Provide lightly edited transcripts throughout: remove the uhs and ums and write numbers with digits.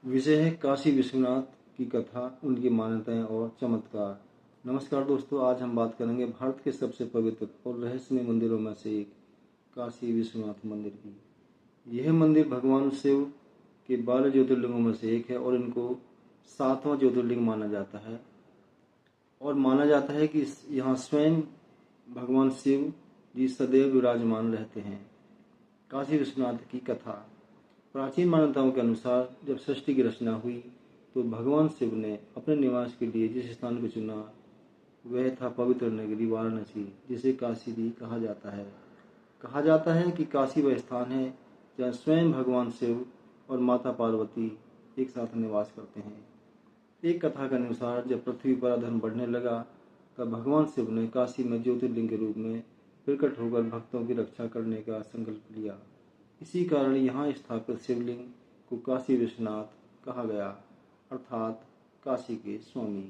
विषय है काशी विश्वनाथ की कथा, उनकी मान्यताएं और चमत्कार। नमस्कार दोस्तों, आज हम बात करेंगे भारत के सबसे पवित्र और रहस्यमय मंदिरों में से एक काशी विश्वनाथ मंदिर की। यह मंदिर भगवान शिव के 12 ज्योतिर्लिंगों में से एक है और इनको 7वां ज्योतिर्लिंग माना जाता है। और माना जाता है कि यहाँ स्वयं भगवान शिव जी सदैव विराजमान रहते हैं। काशी विश्वनाथ की कथा। प्राचीन मान्यताओं के अनुसार जब सृष्टि की रचना हुई तो भगवान शिव ने अपने निवास के लिए जिस स्थान को चुना वह था पवित्र नगरी वाराणसी, जिसे काशी भी कहा जाता है। कहा जाता है कि काशी वह स्थान है जहाँ स्वयं भगवान शिव और माता पार्वती एक साथ निवास करते हैं। एक कथा के अनुसार जब पृथ्वी पर अधर्म बढ़ने लगा तब भगवान शिव ने काशी में ज्योतिर्लिंग के रूप में प्रकट होकर भक्तों की रक्षा करने का संकल्प लिया। इसी कारण यहाँ स्थापित शिवलिंग को काशी विश्वनाथ कहा गया, अर्थात काशी के स्वामी।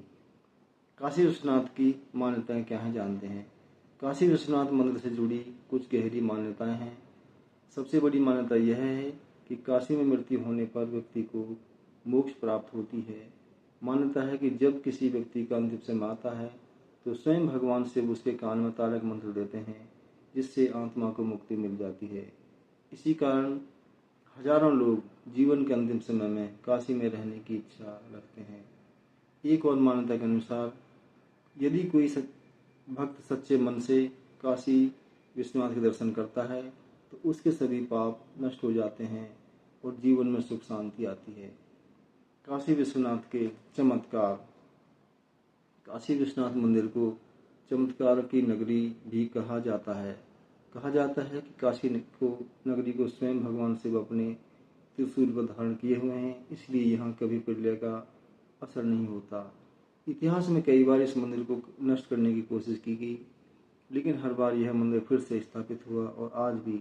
काशी विश्वनाथ की मान्यताएं क्या हैं जानते हैं। काशी विश्वनाथ मंदिर से जुड़ी कुछ गहरी मान्यताएं हैं। सबसे बड़ी मान्यता यह है कि काशी में मृत्यु होने पर व्यक्ति को मोक्ष प्राप्त होती है। मान्यता है कि जब किसी व्यक्ति का अंतिम समय आता है तो स्वयं भगवान शिव उसके कान में तारक मंत्र देते हैं, जिससे आत्मा को मुक्ति मिल जाती है। इसी कारण हजारों लोग जीवन के अंतिम समय में काशी में रहने की इच्छा रखते हैं। एक और मान्यता के अनुसार यदि कोई भक्त सच्चे मन से काशी विश्वनाथ के दर्शन करता है तो उसके सभी पाप नष्ट हो जाते हैं और जीवन में सुख शांति आती है। काशी विश्वनाथ के चमत्कार। काशी विश्वनाथ मंदिर को चमत्कार की नगरी भी कहा जाता है। कहा जाता है कि काशी नगरी को स्वयं भगवान शिव अपने त्रिशूल पर धारण किए हुए हैं, इसलिए यहाँ कभी प्रलय का असर नहीं होता। इतिहास में कई बार इस मंदिर को नष्ट करने की कोशिश की गई, लेकिन हर बार यह मंदिर फिर से स्थापित हुआ और आज भी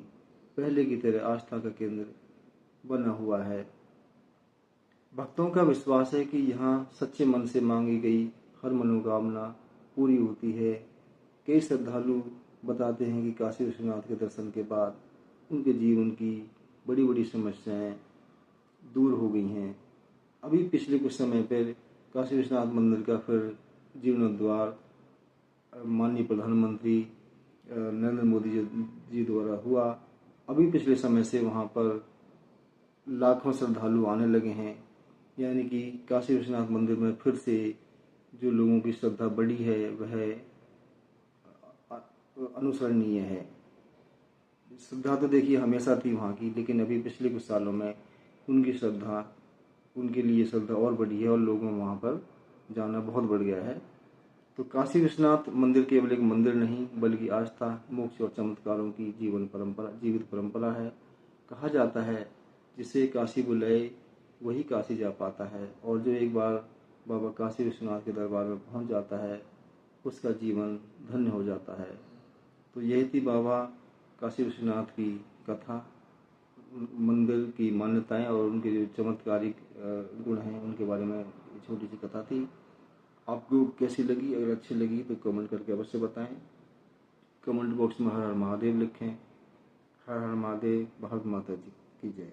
पहले की तरह आस्था का केंद्र बना हुआ है। भक्तों का विश्वास है कि यहाँ सच्चे मन से मांगी गई हर मनोकामना पूरी होती है। कई श्रद्धालु बताते हैं कि काशी विश्वनाथ के दर्शन के बाद उनके जीवन की बड़ी बड़ी समस्याएं दूर हो गई हैं। अभी पिछले कुछ समय पर काशी विश्वनाथ मंदिर का फिर जीर्णोद्धार माननीय प्रधानमंत्री नरेंद्र मोदी जी द्वारा हुआ। अभी पिछले समय से वहाँ पर लाखों श्रद्धालु आने लगे हैं, यानी कि काशी विश्वनाथ मंदिर में फिर से जो लोगों की श्रद्धा बढ़ी है वह अनुसरणीय है। श्रद्धा तो देखिए हमेशा थी वहाँ की, लेकिन अभी पिछले कुछ सालों में उनके लिए श्रद्धा और बढ़ी है और लोगों में वहाँ पर जाना बहुत बढ़ गया है। तो काशी विश्वनाथ मंदिर केवल एक मंदिर नहीं बल्कि आस्था, मोक्ष और चमत्कारों की जीवित परंपरा है। कहा जाता है जिसे काशी बुलाए वही काशी जा पाता है, और जो एक बार बाबा काशी विश्वनाथ के दरबार में पहुँच जाता है उसका जीवन धन्य हो जाता है। तो यही थी बाबा काशी विश्वनाथ की कथा, मंदिर की मान्यताएं और उनके जो चमत्कारिक गुण हैं उनके बारे में छोटी सी कथा थी। आपको कैसी लगी? अगर अच्छी लगी तो कमेंट करके अवश्य बताएं। कमेंट बॉक्स में हर हर महादेव लिखें। हर हर महादेव, भारत माता जी की जय।